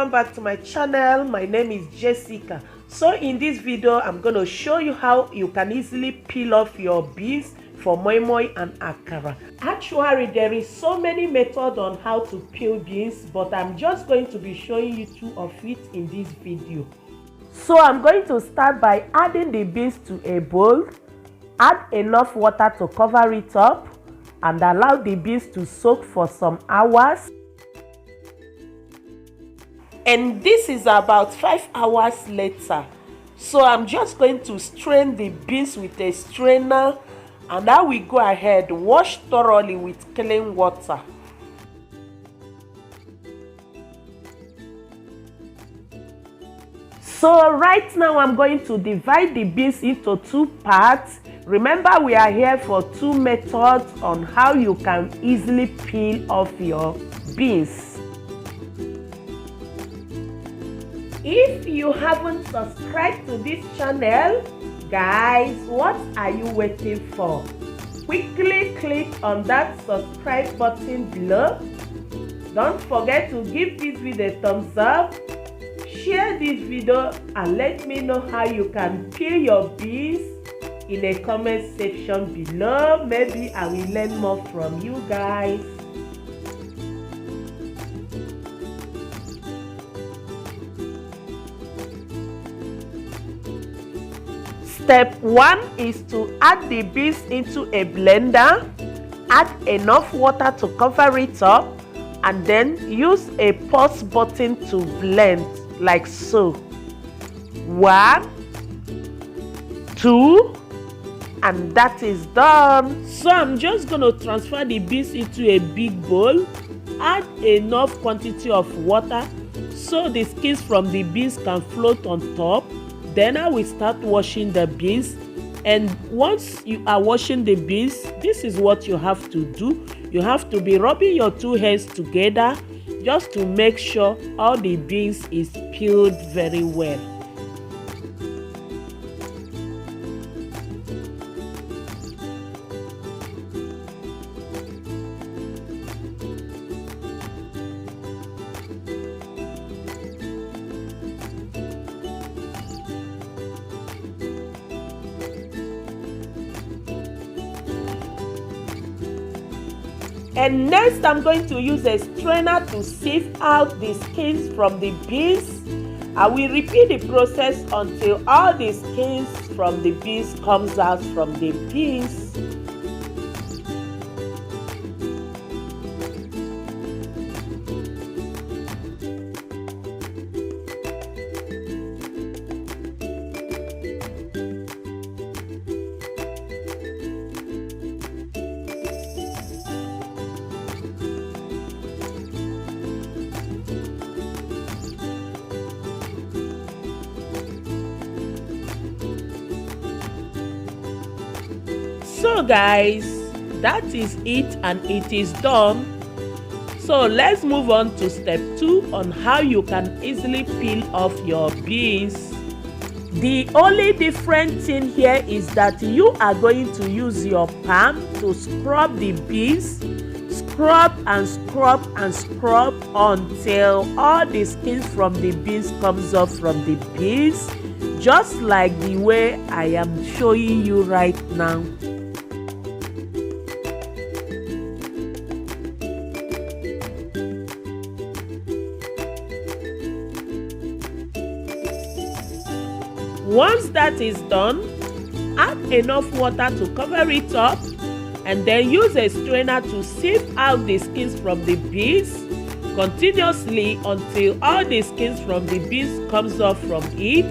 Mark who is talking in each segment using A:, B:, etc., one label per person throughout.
A: welcome back to my channel. My name is Jessica. So in this video I'm going to show you how you can easily peel off your beans for moi moi and akara. Actually there is so many methods on how to peel beans, but I'm just going to be showing you two of it in this video. So I'm going to start by adding the beans to a bowl. Add enough water to cover it up and allow the beans to soak for some hours. And this is about 5 hours later. So I'm just going to strain the beans with a strainer, and I will go ahead wash thoroughly with clean water. So right now I'm going to divide the beans into two parts. Remember, we are here for two methods on how you can easily peel off your beans. If you haven't subscribed to this channel, guys, what are you waiting for? Quickly click on that subscribe button below. Don't forget to give this video a thumbs up. Share this video and let me know how you can peel your beans in a comment section below. Maybe I will learn more from you guys. Step 1 is to add the beans into a blender. Add enough water to cover it up and then use a pause button to blend like so. 1, 2, and that is done. So I'm just going to transfer the beans into a big bowl. Add enough quantity of water so the skins from the beans can float on top. Then I will start washing the beans, and once you are washing the beans, this is what you have to do. You have to be rubbing your two hands together just to make sure all the beans is peeled very well. And next I'm going to use a strainer to sieve out the skins from the beans. I will repeat the process until all the skins from the beans comes out from the beans. So guys, that is it and it is done. So let's move on to step 2 on how you can easily peel off your beans. The only different thing here is that you are going to use your palm to scrub the beans. Scrub and scrub and scrub until all the skins from the beans comes off from the beans, just like the way I am showing you right now. Once that is done, add enough water to cover it up and then use a strainer to sieve out the skins from the beans continuously until all the skins from the beans comes off from it.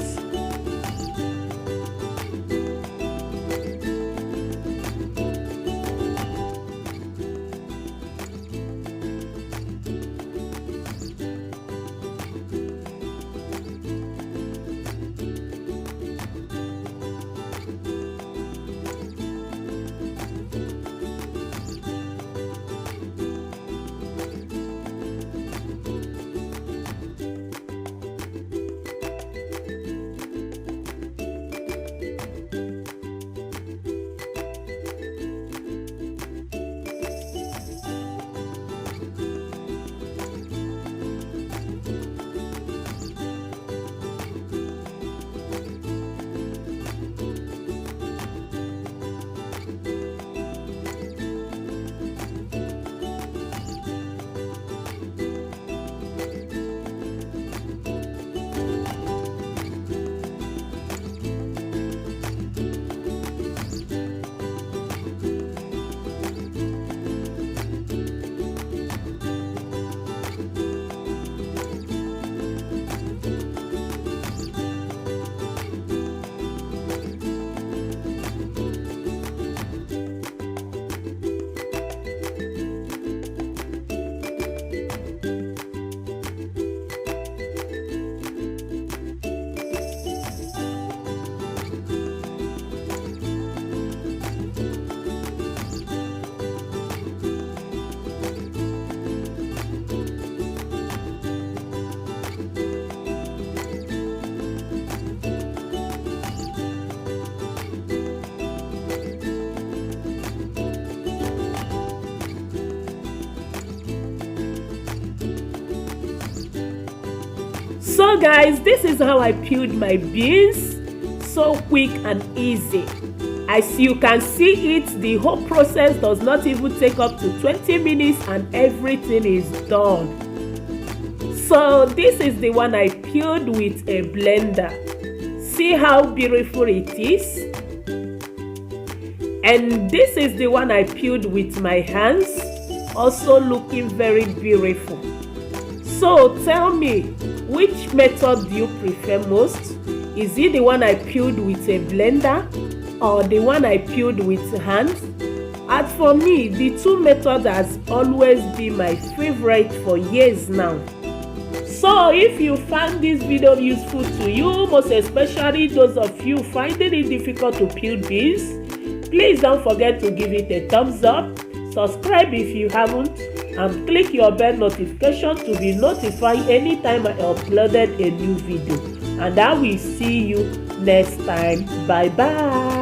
A: So guys, this is how I peeled my beans. So quick and easy. As you can see it, the whole process does not even take up to 20 minutes and everything is done. So this is the one I peeled with a blender. See how beautiful it is? And this is the one I peeled with my hands, also looking very beautiful. So tell me, which method do you prefer most? Is it the one I peeled with a blender or the one I peeled with hands? As for me, the two methods has always been my favorite for years now. So if you found this video useful to you, most especially those of you finding it difficult to peel beans, please don't forget to give it a thumbs up, subscribe if you haven't, and click your bell notification to be notified anytime I uploaded a new video. And I will see you next time. Bye bye.